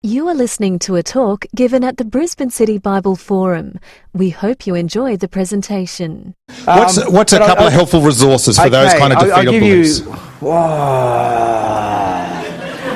You are listening to a talk given at the Brisbane City Bible Forum. We hope you enjoyed the presentation. What's a couple of helpful resources for those kind of defeated beliefs?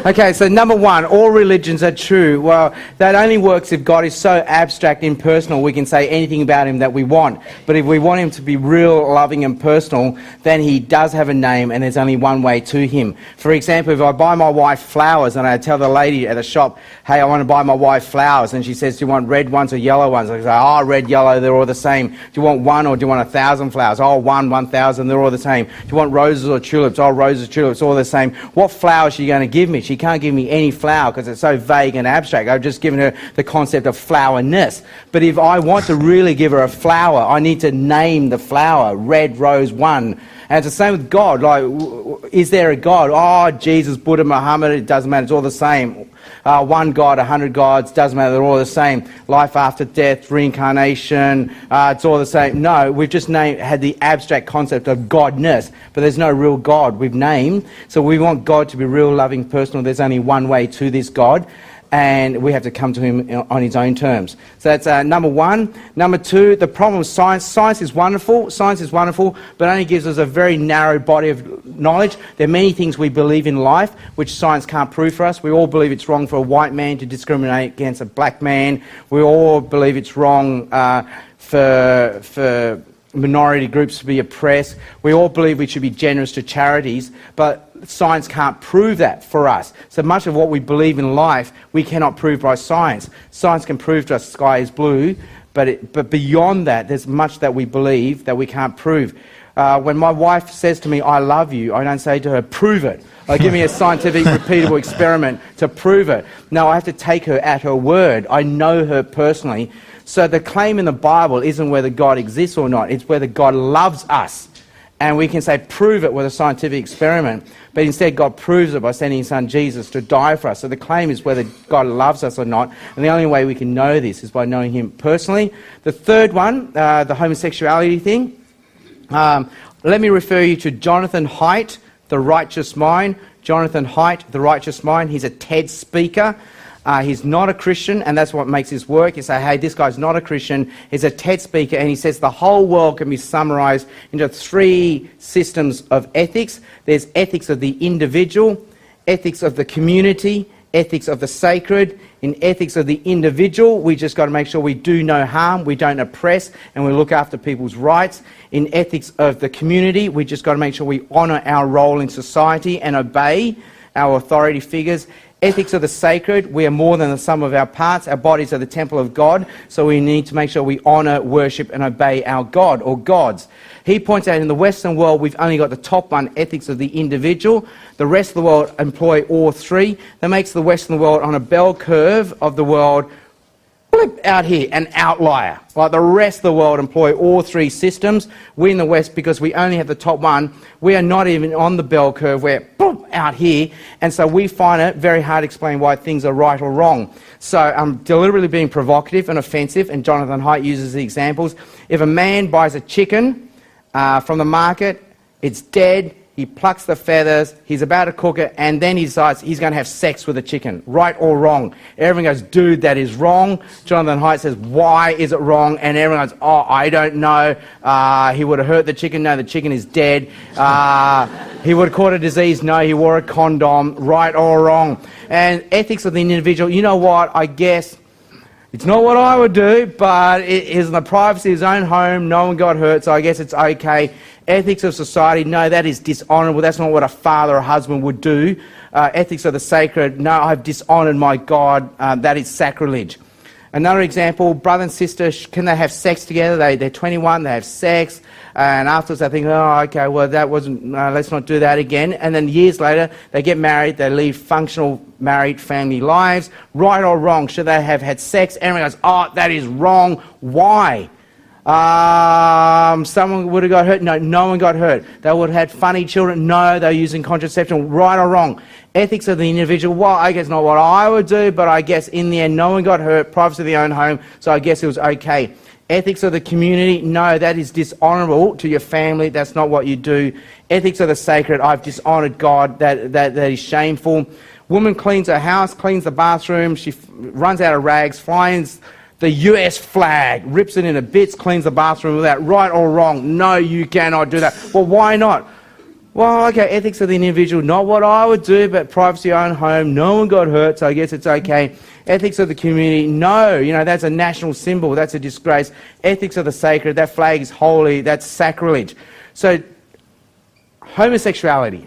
Okay, so number one, all religions are true. Well, that only works if God is so abstract, impersonal, we can say anything about him that we want. But if we want him to be real, loving and personal, then he does have a name and there's only one way to him. For example, if I buy my wife flowers and I tell the lady at the shop, hey, I want to buy my wife flowers, and she says, do you want red ones or yellow ones? I say, oh, red, yellow, they're all the same. Do you want one or do you want 1,000 flowers? Oh, 1,000, they're all the same. Do you want roses or tulips? Oh, roses, tulips, all the same. What flower is she going to give me? She can't give me any flower because it's so vague and abstract. I've just given her the concept of flowerness. But if I want to really give her a flower, I need to name the flower, red rose 1. And it's the same with God. Like, is there a God? Oh, Jesus, Buddha, Muhammad, it doesn't matter. It's all the same. One God, 100 gods, doesn't matter. They're all the same. Life after death, reincarnation, it's all the same. No, we've just had the abstract concept of godness, but there's no real God we've named. So we want God to be real, loving, personal. There's only one way to this God, and we have to come to him on his own terms. So that's number one. Number two, the problem with science. Science is wonderful, but only gives us a very narrow body of knowledge. There are many things we believe in life which science can't prove for us. We all believe it's wrong for a white man to discriminate against a black man. We all believe it's wrong for minority groups to be oppressed. We all believe we should be generous to charities, but science can't prove that for us. So much of what we believe in life, we cannot prove by science. Science can prove to us the sky is blue, but beyond that, there's much that we believe that we can't prove. When my wife says to me, I love you, I don't say to her, prove it. Like, give me a scientific, repeatable experiment to prove it. No, I have to take her at her word. I know her personally. So the claim in the Bible isn't whether God exists or not, it's whether God loves us. And we can say, prove it with a scientific experiment. But instead, God proves it by sending his son Jesus to die for us. So the claim is whether God loves us or not. And the only way we can know this is by knowing him personally. The third one, the homosexuality thing. Let me refer you to Jonathan Haidt, The Righteous Mind. Jonathan Haidt, The Righteous Mind. He's a TED speaker. He's not a Christian, and that's what makes his work. You say, hey, this guy's not a Christian. He's a TED speaker, and he says the whole world can be summarised into 3 systems of ethics. There's ethics of the individual, ethics of the community, ethics of the sacred. In ethics of the individual, we just got to make sure we do no harm, we don't oppress, and we look after people's rights. In ethics of the community, we just got to make sure we honour our role in society and obey our authority figures. Ethics of the sacred, we are more than the sum of our parts. Our bodies are the temple of God, so we need to make sure we honour, worship and obey our God or gods. He points out in the Western world we've only got the top one, ethics of the individual. The rest of the world employ all 3. That makes the Western world on a bell curve of the world out here, an outlier. Like the rest of the world employ all 3 systems. We in the West, because we only have the top one, we are not even on the bell curve. We're out here, and so we find it very hard to explain why things are right or wrong. So I'm deliberately being provocative and offensive, and Jonathan Haidt uses the examples. If a man buys a chicken from the market, it's dead, he plucks the feathers, he's about to cook it, and then he decides he's going to have sex with the chicken. Right or wrong? Everyone goes, dude, that is wrong. Jonathan Haidt says, why is it wrong? And everyone goes, oh, I don't know. He would have hurt the chicken. No, the chicken is dead. He would have caught a disease. No, he wore a condom. Right or wrong? And ethics of the individual, you know what, I guess it's not what I would do, but it is in the privacy of his own home. No one got hurt, so I guess it's okay. Ethics of society, no, that is dishonourable. That's not what a father or husband would do. Ethics of the sacred, no, I've dishonoured my God. That is sacrilege. Another example, brother and sister, can they have sex together? They're 21, they have sex, and afterwards they think, oh, okay, well, that wasn't, let's not do that again. And then years later, they get married, they lead functional married family lives. Right or wrong? Should they have had sex? Everyone goes, oh, that is wrong. Why? Someone would have got hurt? No, no one got hurt. They would have had funny children? No, they were using contraception. Right or wrong? Ethics of the individual, well, I guess not what I would do, but I guess in the end no one got hurt, privacy of their own home, so I guess it was okay. Ethics of the community, no, that is dishonourable to your family, that's not what you do. Ethics of the sacred, I've dishonoured God, that is shameful. Woman cleans her house, cleans the bathroom, she runs out of rags, finds the US flag, rips it into bits, cleans the bathroom with that. Right or wrong? No, you cannot do that. Well, why not? Well, okay, ethics of the individual, not what I would do, but privacy of your own home. No one got hurt, so I guess it's okay. Ethics of the community, no, that's a national symbol, that's a disgrace. Ethics of the sacred, that flag is holy, that's sacrilege. So, homosexuality,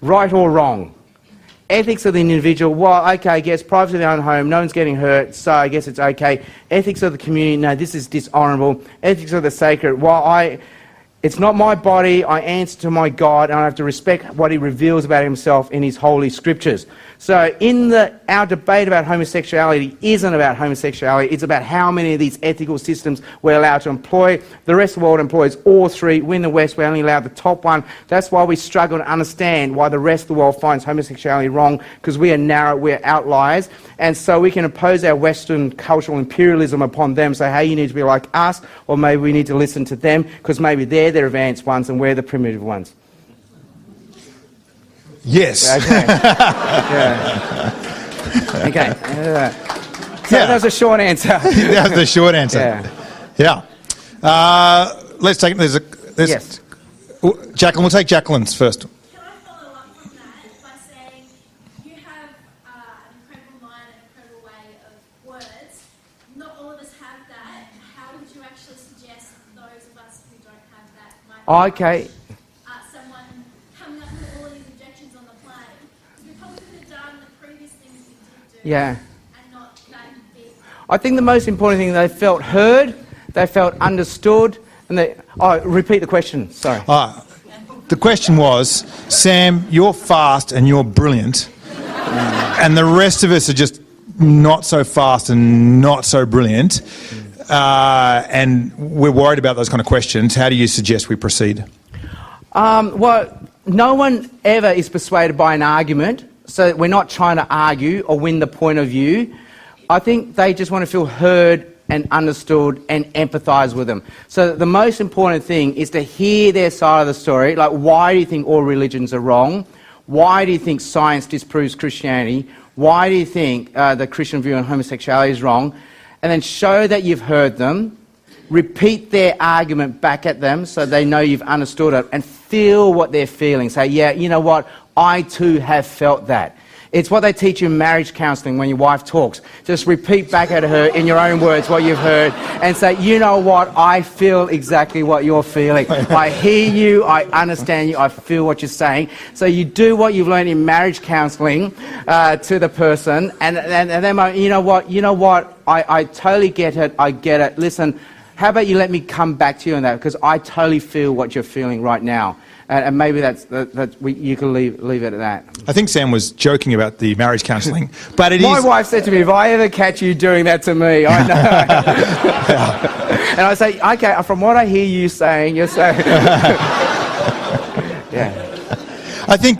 right or wrong? Ethics of the individual, well, okay, I guess privacy of their own home, no one's getting hurt, so I guess it's okay. Ethics of the community, no, this is dishonourable. Ethics of the sacred, well, it's not my body, I answer to my God, and I have to respect what he reveals about himself in his holy scriptures. So our debate about homosexuality isn't about homosexuality, it's about how many of these ethical systems we're allowed to employ. The rest of the world employs all three. We in the West, we only allow the top one. That's why we struggle to understand why the rest of the world finds homosexuality wrong, because we are narrow, we're outliers. And so we can impose our Western cultural imperialism upon them, say, hey, you need to be like us, or maybe we need to listen to them, because maybe they're the advanced ones and we're the primitive ones. Yes. Okay. Yeah. Okay. So that was a short answer. That was the short answer. Yeah. Let's take. Yes. Jacqueline, we'll take Jacqueline's first. Can I follow up on that by saying you have an incredible mind and incredible way of words. Not all of us have that. How would you actually suggest those of us who don't have that might Okay. someone coming up with all these objections on the plane? We probably could have done the previous things we did do Yeah. and not that big. I think the most important thing, they felt heard, they felt understood, and repeat the question, sorry. The question was, Sam, you're fast and you're brilliant, and the rest of us are just not so fast and not so brilliant, and we're worried about those kind of questions. How do you suggest we proceed? Well, no one ever is persuaded by an argument, so we're not trying to argue or win the point of view. I think they just want to feel heard and understood and empathise with them. So the most important thing is to hear their side of the story, like why do you think all religions are wrong? Why do you think science disproves Christianity? Why do you think the Christian view on homosexuality is wrong? And then show that you've heard them, repeat their argument back at them so they know you've understood it, and feel what they're feeling. Say, yeah, you know what, I too have felt that. It's what they teach you in marriage counselling when your wife talks. Just repeat back at her in your own words what you've heard and say, you know what, I feel exactly what you're feeling. I hear you, I understand you, I feel what you're saying. So you do what you've learned in marriage counselling to the person, and then you know what, I totally get it, I get it. Listen, how about you let me come back to you on that, because I totally feel what you're feeling right now. And maybe you can leave it at that. I think Sam was joking about the marriage counselling, but My wife said to me, if I ever catch you doing that to me, I know. And I say, okay, from what I hear you saying, you're saying... Yeah. I think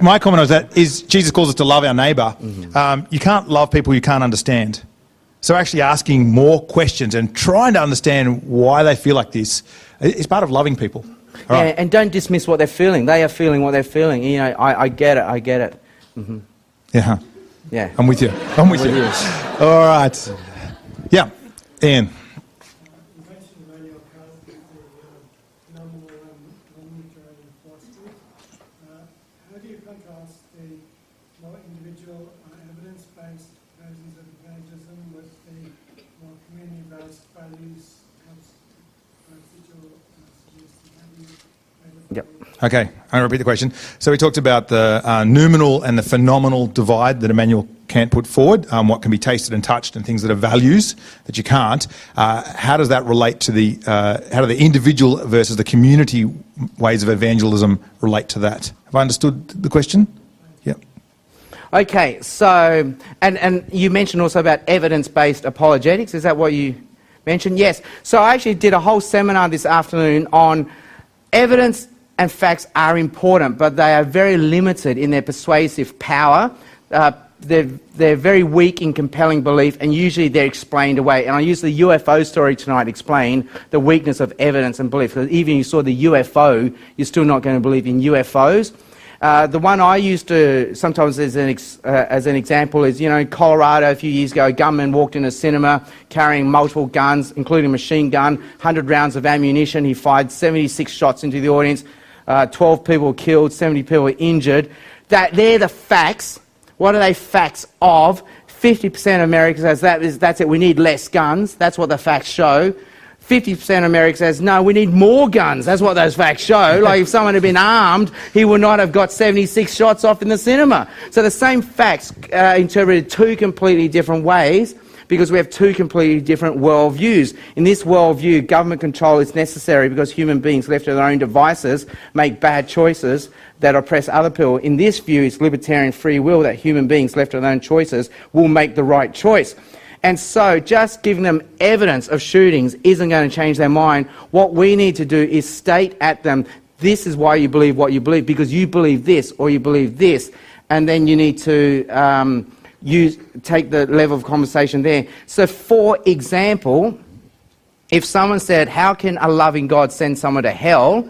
my comment on that is Jesus calls us to love our neighbour. Mm-hmm. You can't love people you can't understand. So actually asking more questions and trying to understand why they feel like this is part of loving people. Yeah, right. And don't dismiss what they're feeling. They are feeling what they're feeling. You know, I get it. Mm-hmm. Yeah. Yeah. I'm with you. All right. Yeah. Ian. You mentioned Emmanuel Kant with the nominal and non-literary philosophy. How do you contrast the more individual, evidence-based versions of evangelism with the more community-based values? Yep. Okay, I'm going to repeat the question. So we talked about the noumenal and the phenomenal divide that Immanuel Kant put forward, what can be tasted and touched and things that are values that you can't. How does that relate to how do the individual versus the community ways of evangelism relate to that? Have I understood the question? Yep. Okay, so, and you mentioned also about evidence-based apologetics. Is that what you mentioned? Yes. So I actually did a whole seminar this afternoon on evidence and facts are important, but they are very limited in their persuasive power. They're very weak in compelling belief, and usually they're explained away. And I used the UFO story tonight to explain the weakness of evidence and belief. Because even if you saw the UFO, you're still not going to believe in UFOs. The one I used to sometimes as an example is, in Colorado a few years ago, a gunman walked in a cinema carrying multiple guns, including a machine gun, 100 rounds of ammunition. He fired 76 shots into the audience. 12 people were killed, 70 people were injured. They're the facts. What are they facts of? 50% of America says that's it, we need less guns. That's what the facts show. 50% of America says, no, we need more guns. That's what those facts show. Like, if someone had been armed, he would not have got 76 shots off in the cinema. So the same facts interpreted two completely different ways, because we have two completely different worldviews. In this worldview, government control is necessary because human beings left to their own devices make bad choices that oppress other people. In this view, it's libertarian free will, that human beings left to their own choices will make the right choice. And so just giving them evidence of shootings isn't going to change their mind. What we need to do is state at them, this is why you believe what you believe, because you believe this or you believe this. And then you need to take the level of conversation there. So for example, if someone said, how can a loving God send someone to hell?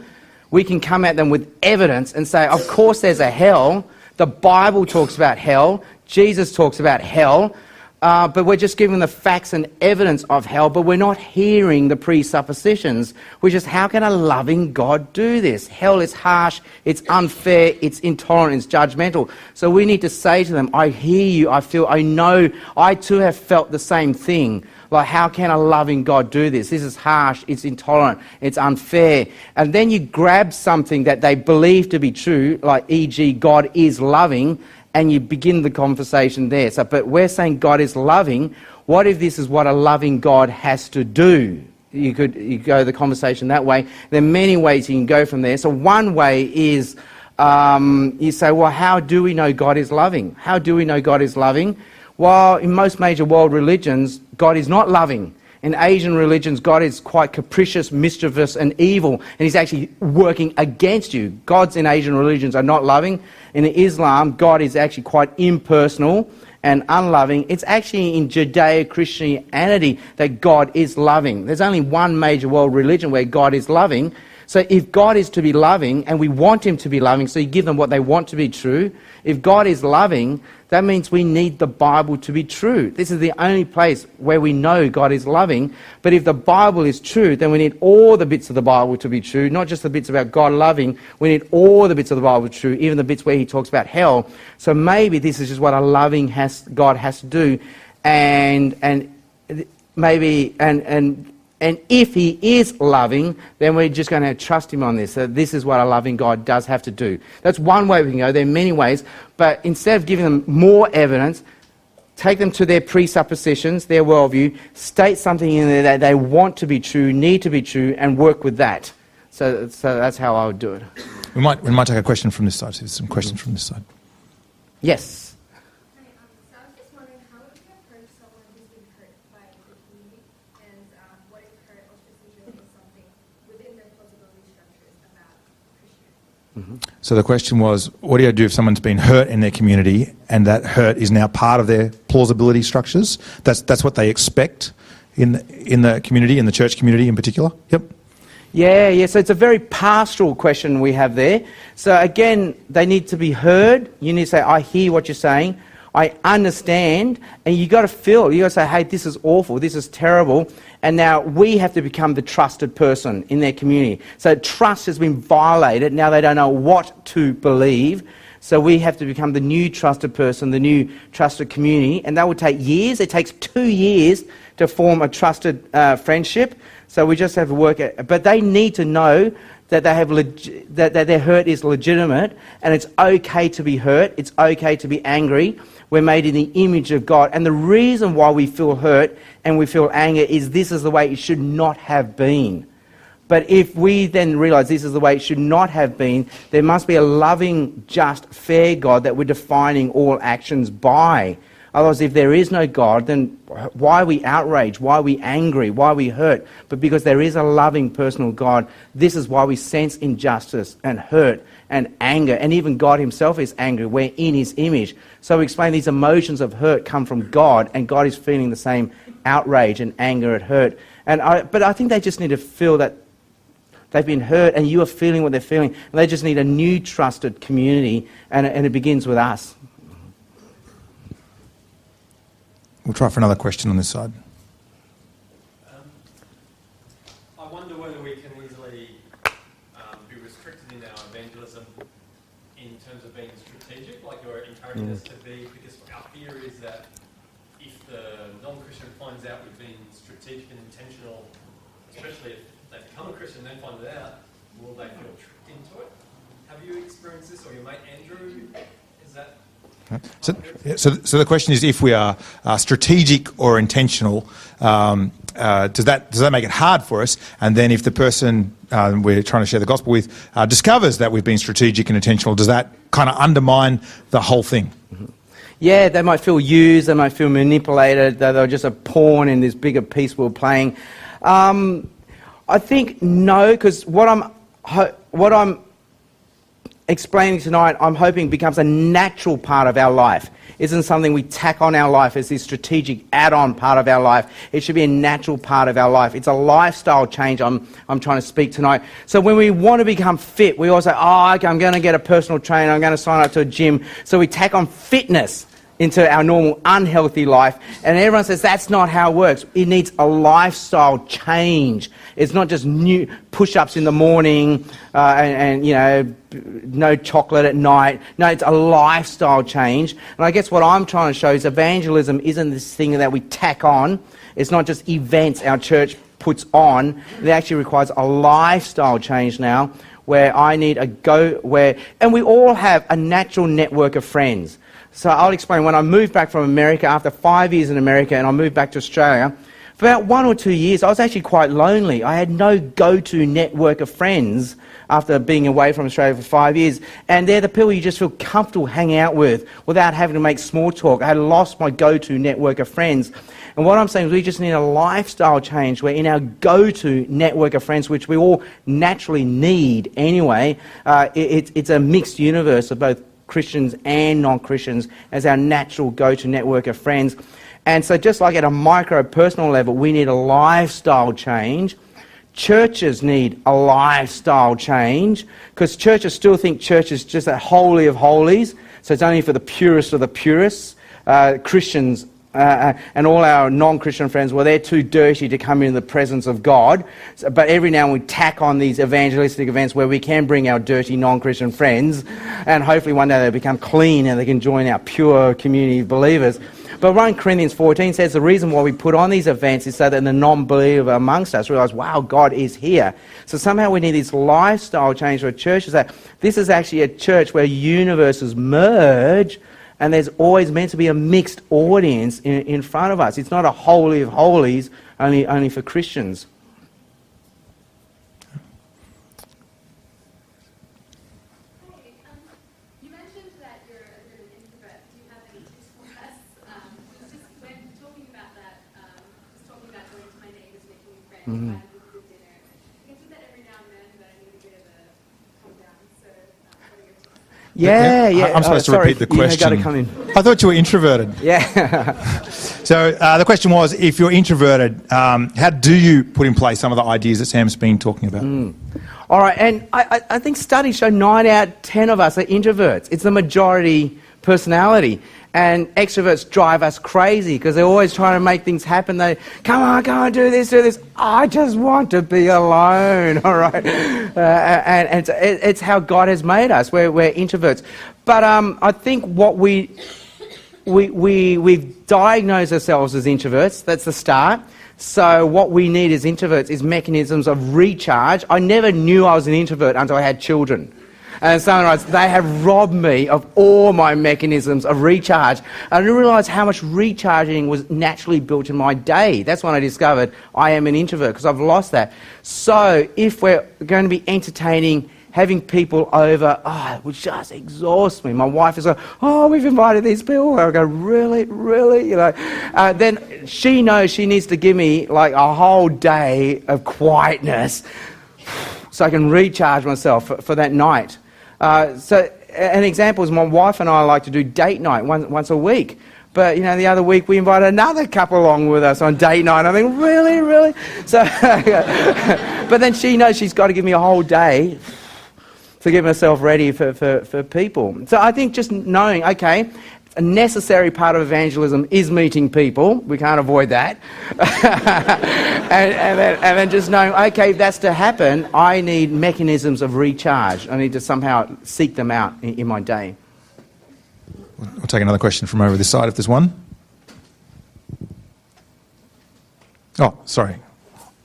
We can come at them with evidence and say, of course there's a hell. The Bible talks about hell. Jesus talks about hell. But we're just giving the facts and evidence of hell, but we're not hearing the presuppositions, which is, how can a loving God do this? Hell is harsh, it's unfair, it's intolerant, it's judgmental. So we need to say to them, I hear you, I know, I too have felt the same thing. Like, how can a loving God do this? This is harsh, it's intolerant, it's unfair. And then you grab something that they believe to be true, like e.g. God is loving, and you begin the conversation there. So, but we're saying God is loving. What if this is what a loving God has to do? You go the conversation that way. There are many ways you can go from there. So one way is you say, well, how do we know God is loving? How do we know God is loving? Well, in most major world religions, God is not loving. In Asian religions, God is quite capricious, mischievous, and evil, and he's actually working against you. Gods in Asian religions are not loving. In Islam, God is actually quite impersonal and unloving. It's actually in Judeo-Christianity that God is loving. There's only one major world religion where God is loving. So if God is to be loving, and we want him to be loving, so you give them what they want to be true, if God is loving, that means we need the Bible to be true. This is the only place where we know God is loving. But if the Bible is true, then we need all the bits of the Bible to be true, not just the bits about God loving. We need all the bits of the Bible true, even the bits where he talks about hell. So maybe this is just what a loving God has to do. And if he is loving, then we're just going to trust him on this. So this is what a loving God does have to do. That's one way we can go. There are many ways. But instead of giving them more evidence, take them to their presuppositions, their worldview, state something in there that they want to be true, need to be true, and work with that. So that's how I would do it. We might take a question from this side. So there's some questions from this side. Yes. So I was just wondering, how would you approach someone who's been hurt by the community, and what if hurt or specifically something within their plausibility structures about Christianity? So the question was, what do you do if someone's been hurt in their community and that hurt is now part of their plausibility structures? That's what they expect in the community, in the church community in particular? Yep. Yeah, so it's a very pastoral question we have there. So again, they need to be heard. You need to say, I hear what you're saying, I understand, and you got to say, hey, this is awful, this is terrible, and now we have to become the trusted person in their community. So trust has been violated, now they don't know what to believe, so we have to become the new trusted person, the new trusted community, and that would take years. It takes 2 years to form a trusted friendship. So we just have to work at, but they need to know that they have that their hurt is legitimate, and it's okay to be hurt. It's okay to be angry. We're made in the image of God, and the reason why we feel hurt and we feel anger is this is the way it should not have been. But if we then realise this is the way it should not have been, there must be a loving, just, fair God that we're defining all actions by. Otherwise, if there is no God, then why are we outraged? Why are we angry? Why are we hurt? But because there is a loving, personal God, this is why we sense injustice and hurt and anger. And even God himself is angry. We're in his image. So we explain these emotions of hurt come from God, and God is feeling the same outrage and anger and hurt. But I think they just need to feel that They've been hurt, and you are feeling what they're feeling. And they just need a new trusted community, and it begins with us. We'll try for another question on this side. I wonder whether we can easily be restricted in our evangelism in terms of being strategic, like you're encouraging us to be, because our fear is that if the non-Christian finds out we've been strategic and intentional, especially if they become a Christian and then find it out, will they feel tricked into it? Have you experienced this, or your mate Andrew? Is that... So the question is, if we are strategic or intentional, does that make it hard for us? And then if the person we're trying to share the gospel with discovers that we've been strategic and intentional, does that kind of undermine the whole thing? Yeah, they might feel used, they might feel manipulated, that they're just a pawn in this bigger piece we're playing. I think no, because what I'm explaining tonight, I'm hoping becomes a natural part of our life. Isn't something we tack on our life as this strategic add-on part of our life. It should be a natural part of our life. It's a lifestyle change I'm trying to speak tonight. So when we want to become fit, we all say, oh, okay, I'm going to get a personal trainer, I'm going to sign up to a gym. So we tack on fitness into our normal unhealthy life, and everyone says that's not how it works. It needs a lifestyle change. It's not just new push-ups in the morning and you know, no chocolate at night. No, it's a lifestyle change. And I guess what I'm trying to show is evangelism isn't this thing that we tack on. It's not just events our church puts on. It actually requires a lifestyle change now, where I need and we all have a natural network of friends. So I'll explain. When I moved back from America, after 5 years in America, and I moved back to Australia, for about 1 or 2 years, I was actually quite lonely. I had no go-to network of friends after being away from Australia for 5 years. And they're the people you just feel comfortable hanging out with without having to make small talk. I had lost my go-to network of friends. And what I'm saying is we just need a lifestyle change where in our go-to network of friends, which we all naturally need anyway, it's a mixed universe of both Christians and non-Christians as our natural go-to network of friends. And so just like at a micro-personal level, we need a lifestyle change. Churches need a lifestyle change, because churches still think church is just a holy of holies, so it's only for the purest of the purists. Christians and all our non-Christian friends, well, they're too dirty to come in the presence of God. But every now and we tack on these evangelistic events where we can bring our dirty non-Christian friends, and hopefully one day they become clean and they can join our pure community of believers. But 1 Corinthians 14 says the reason why we put on these events is so that the non-believer amongst us realise, wow, God is here. So somehow we need this lifestyle change for a church, is that this is actually a church where universes merge, and there's always meant to be a mixed audience in front of us. It's not a holy of holies only for Christians. Hey, you mentioned that you're a bit of an introvert. Do you have any tips for us? Just when talking about that, just talking about going to my neighbours, making new friends, inviting people to dinner. I get to that every now and then, but I need a bit of a calm down. So, what are your tips? Yeah. I'm supposed to repeat the question. You've got to come in. I thought you were introverted. Yeah. So the question was, if you're introverted, how do you put in place some of the ideas that Sam's been talking about? All right, and I think studies show 9 out of 10 of us are introverts. It's the majority personality. And extroverts drive us crazy because they're always trying to make things happen. They, come on, do this. I just want to be alone, all right? And it's how God has made us. We're introverts. But I think what we've diagnosed ourselves as introverts. That's the start. So what we need as introverts is mechanisms of recharge. I never knew I was an introvert until I had children. And someone writes, they have robbed me of all my mechanisms of recharge. I didn't realise how much recharging was naturally built in my day. That's when I discovered I am an introvert, because I've lost that. So if we're going to be entertaining, having people over, it would just exhaust me. My wife is like, we've invited these people. I go, really? Then she knows she needs to give me like a whole day of quietness so I can recharge myself for that night. So an example is my wife and I like to do date night once a week. But, the other week we invited another couple along with us on date night. I think, really? So, but then she knows she's got to give me a whole day to get myself ready for people. So I think just knowing, okay, a necessary part of evangelism is meeting people. We can't avoid that. and then just knowing, okay, if that's to happen, I need mechanisms of recharge. I need to somehow seek them out in my day. We'll take another question from over this side if there's one. Oh, sorry.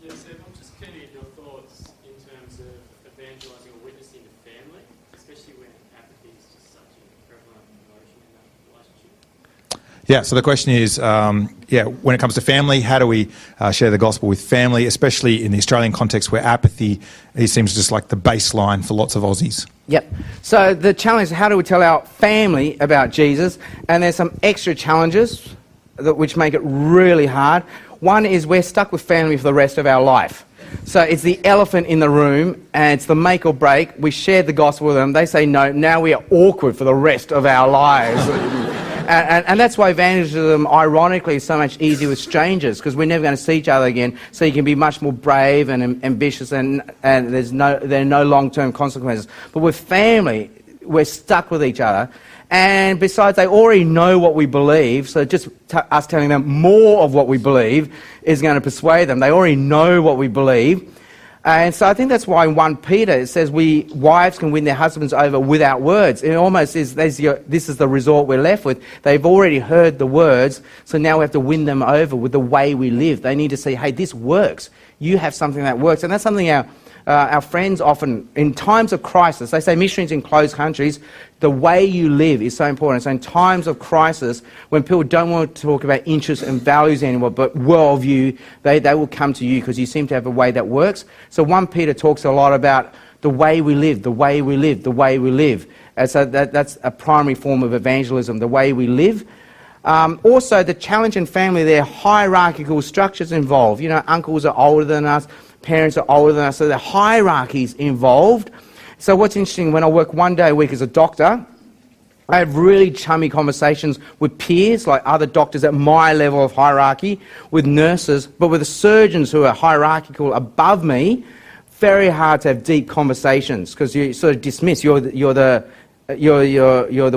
Yes, Seb, I'm just keen to get your thoughts in terms of evangelising or witnessing to family, especially when apathy is just such a prevalent emotion in that relationship. Yeah, so the question is, when it comes to family, how do we share the gospel with family, especially in the Australian context where apathy seems just like the baseline for lots of Aussies? Yep. So the challenge is, how do we tell our family about Jesus? And there's some extra challenges which make it really hard. One is we're stuck with family for the rest of our life. So it's the elephant in the room, and it's the make or break. We share the gospel with them. They say no. Now we are awkward for the rest of our lives. And that's why evangelism, ironically, is so much easier with strangers, because we're never going to see each other again. So you can be much more brave and ambitious, and there are no long-term consequences. But with family, we're stuck with each other. And besides, they already know what we believe, so just us telling them more of what we believe is going to persuade them. They already know what we believe. And so I think that's why in 1 Peter it says wives can win their husbands over without words. It almost is, this is the resort we're left with. They've already heard the words, so now we have to win them over with the way we live. They need to say, hey, this works. You have something that works. And that's something our friends often, in times of crisis, they say missionaries in closed countries, the way you live is so important. So in times of crisis, when people don't want to talk about interests and values anymore, but worldview, they will come to you because you seem to have a way that works. So 1 Peter talks a lot about the way we live, the way we live, the way we live. And so that's a primary form of evangelism, the way we live. Also, the challenge in family, there are hierarchical structures involved. Uncles are older than us, parents are older than us, so there are hierarchies involved. So what's interesting, when I work 1 day a week as a doctor, I have really chummy conversations with peers, like other doctors at my level of hierarchy, with nurses, but with the surgeons who are hierarchical above me, very hard to have deep conversations, because you sort of dismiss, you're the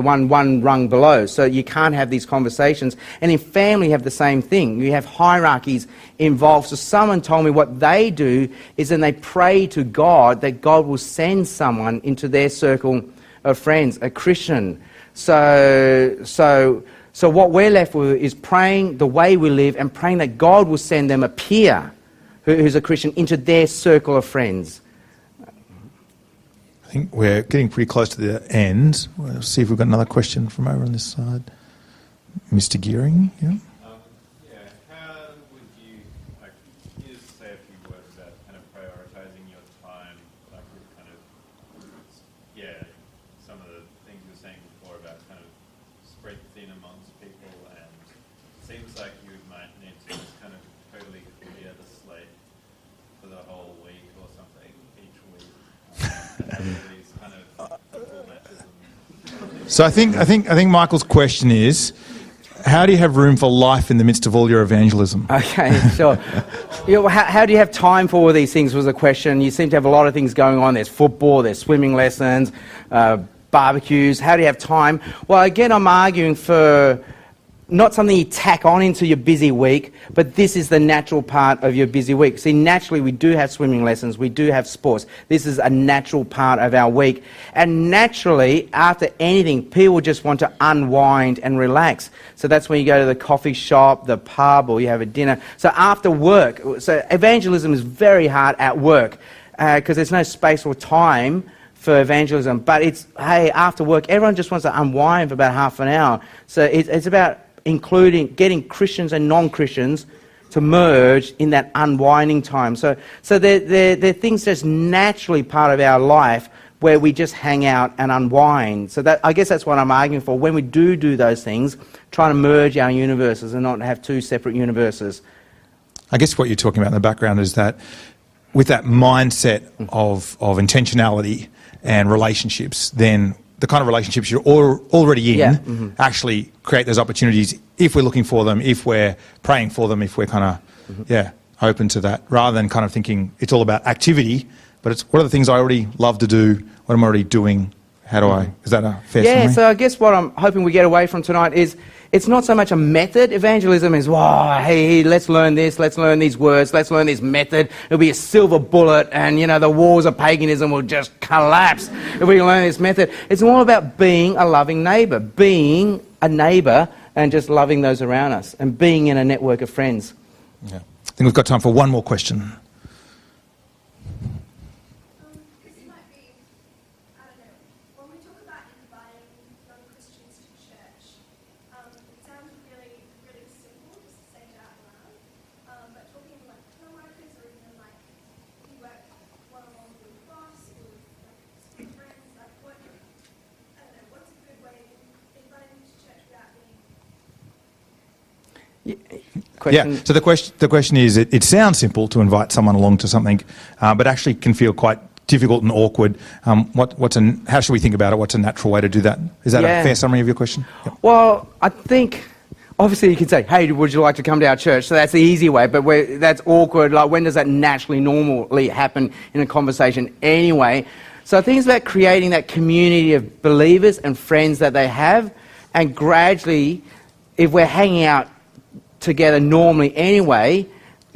one rung below, so you can't have these conversations. And in family, you have the same thing. You have hierarchies involved. So someone told me what they do is then they pray to God that God will send someone into their circle of friends, a Christian. So what we're left with is praying the way we live and praying that God will send them a peer who's a Christian into their circle of friends. I think we're getting pretty close to the end. We'll see if we've got another question from over on this side. Mr. Gearing, yeah? How would you, can you just say a few words about kind of prioritising your time, with kind of, some of the things you were saying before about kind of spread thin amongst people, and it seems like you might need to just kind of totally clear the slate for the whole week or something each week. These kind of football matches. So I think Michael's question is, how do you have room for life in the midst of all your evangelism? Okay, sure. How do you have time for all these things was the question. You seem to have a lot of things going on. There's football, there's swimming lessons, barbecues. How do you have time? Well, again, I'm arguing for not something you tack on into your busy week, but this is the natural part of your busy week. See, naturally, we do have swimming lessons, we do have sports. This is a natural part of our week. And naturally, after anything, people just want to unwind and relax. So that's when you go to the coffee shop, the pub, or you have a dinner. So after work, so evangelism is very hard at work because there's no space or time for evangelism. But it's, hey, after work, everyone just wants to unwind for about half an hour. So it's about getting Christians and non-Christians to merge in that unwinding time. So they're things that's naturally part of our life where we just hang out and unwind. So I guess that's what I'm arguing for. When we do those things, trying to merge our universes and not have two separate universes. I guess what you're talking about in the background is that with that mindset of intentionality and relationships, then the kind of relationships you're already in Yeah, mhm. actually create those opportunities if we're looking for them, if we're praying for them, if we're kind of, open to that, rather than kind of thinking it's all about activity, but it's what are the things I already love to do, what am I already doing, how do I, is that a fair summary? So I guess what I'm hoping we get away from tonight is it's not so much a method. Evangelism is, wow, hey, let's learn this, let's learn these words, let's learn this method. It'll be a silver bullet and, the walls of paganism will just collapse if we learn this method. It's all about being a loving neighbour, being a neighbour and just loving those around us and being in a network of friends. Yeah. I think we've got time for one more question. This might be, I don't know, when we talk about inviting non-Christians to church, it sounds really, really simple just to say it out loud, but talking like co-workers or even like you work one-on-one with your boss or with friends, like what, I don't know, what's a good way of inviting them to church without being Question? Yeah, so the question is, it sounds simple to invite someone along to something, but actually can feel quite difficult and awkward. How should we think about it? What's a natural way to do that? Is that a fair summary of your question? Yep. Well, I think, obviously you could say, hey, would you like to come to our church? So that's the easy way, but that's awkward. Like, when does that naturally, normally happen in a conversation anyway? So I think it's about creating that community of believers and friends that they have, and gradually, if we're hanging out together normally anyway,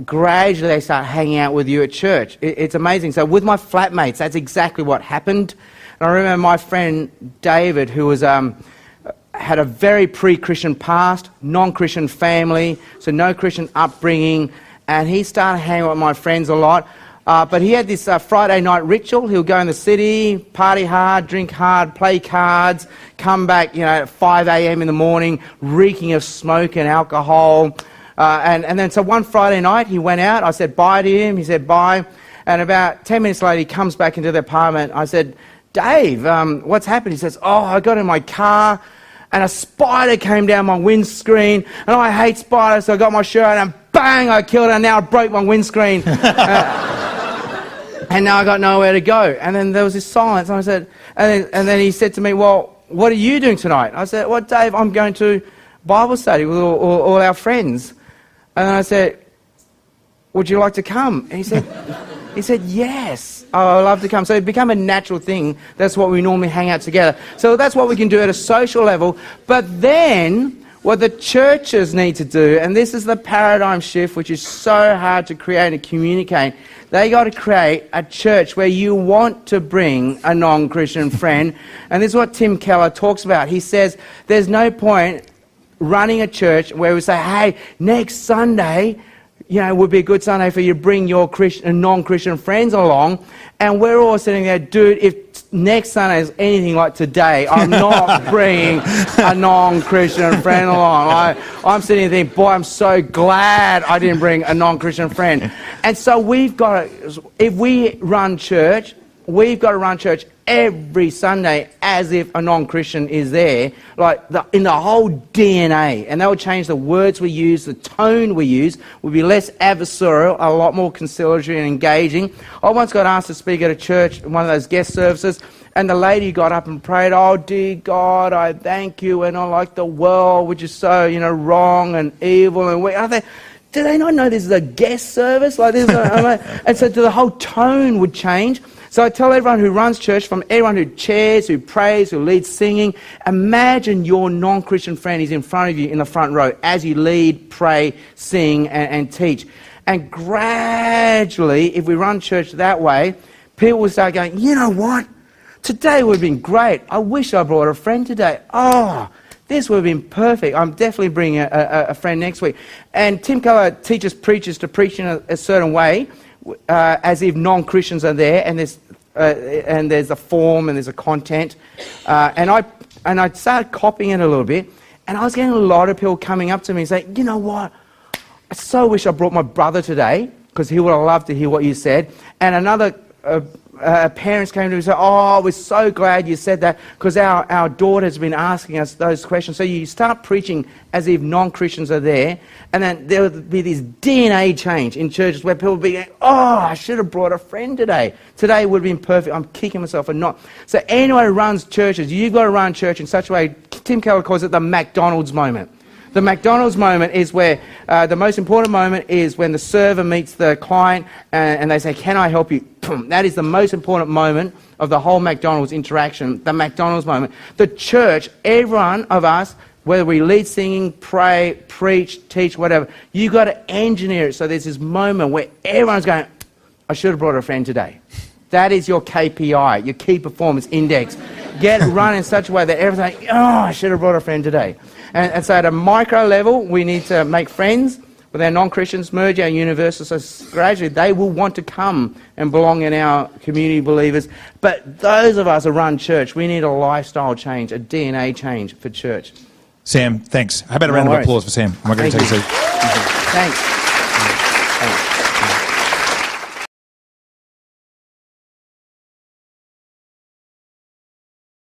gradually they start hanging out with you at church. It's amazing. So with my flatmates, that's exactly what happened. And I remember my friend David, who was had a very pre-Christian past, non-Christian family, so no Christian upbringing, and he started hanging out with my friends a lot. But he had this Friday night ritual. He'll go in the city, party hard, drink hard, play cards, come back, at 5 a.m. in the morning, reeking of smoke and alcohol. And then so one Friday night he went out. I said bye to him. He said bye. And about 10 minutes later he comes back into the apartment. I said, Dave, what's happened? He says, I got in my car and a spider came down my windscreen, and I hate spiders, so I got my shirt and bang, I killed it, and now I broke my windscreen. And now I got nowhere to go. And then there was this silence, and I said, and then he said to me, well, what are you doing tonight? I said, well, Dave, I'm going to Bible study with all our friends. And then I said, would you like to come? And he said, yes, I'd love to come. So it became a natural thing. That's what we normally hang out together. So that's what we can do at a social level. But then what the churches need to do, and this is the paradigm shift, which is so hard to create and communicate, they got to create a church where you want to bring a non-Christian friend. And this is what Tim Keller talks about. He says there's no point running a church where we say, hey, next Sunday, would be a good Sunday for you to bring your non-Christian friends along. And we're all sitting there, dude, if next Sunday is anything like today, I'm not bringing a non-Christian friend along. I'm sitting there thinking, boy, I'm so glad I didn't bring a non-Christian friend. And so we've got to, if we run church, we've got to run church every Sunday as if a non-Christian is there, in the whole DNA. And that will change the words we use, the tone we use, will be less adversarial, a lot more conciliatory and engaging. I once got asked to speak at a church, one of those guest services, and the lady got up and prayed, oh, dear God, I thank you, and I like the world, which is so, wrong and evil. And I think, do they not know this is a guest service? And so the whole tone would change. So I tell everyone who runs church, from everyone who chairs, who prays, who leads singing, imagine your non-Christian friend is in front of you in the front row as you lead, pray, sing, and teach. And gradually, if we run church that way, people will start going, you know what? Today would have been great. I wish I brought a friend today. Oh, this would have been perfect. I'm definitely bringing a friend next week. And Tim Keller teaches preachers to preach in a certain way, as if non-Christians are there, and there's a form and there's a content, and I started copying it a little bit, and I was getting a lot of people coming up to me and saying, you know what, I so wish I brought my brother today because he would have loved to hear what you said. And another parents came to me and said, oh, we're so glad you said that because our daughter's been asking us those questions. So you start preaching as if non-Christians are there, and then there will be this DNA change in churches where people will be going, oh, I should have brought a friend today. Today would have been perfect. I'm kicking myself for not. So anyone who runs churches, you've got to run church in such a way, Tim Keller calls it the McDonald's moment. The McDonald's moment is where the most important moment is when the server meets the client and they say, can I help you? That is the most important moment of the whole McDonald's interaction, the McDonald's moment. The church, every one of us, whether we lead singing, pray, preach, teach, whatever, you've got to engineer it so there's this moment where everyone's going, I should have brought a friend today. That is your KPI, your key performance index. Get it run in such a way that everyone's like, oh, I should have brought a friend today. And so at a micro level, we need to make friends with our non-Christians, merge our universals, so gradually they will want to come and belong in our community believers. But those of us who run church, we need a lifestyle change, a DNA change for church. Sam, thanks. How about a round of applause for Sam? I'm going to take a seat. Thanks.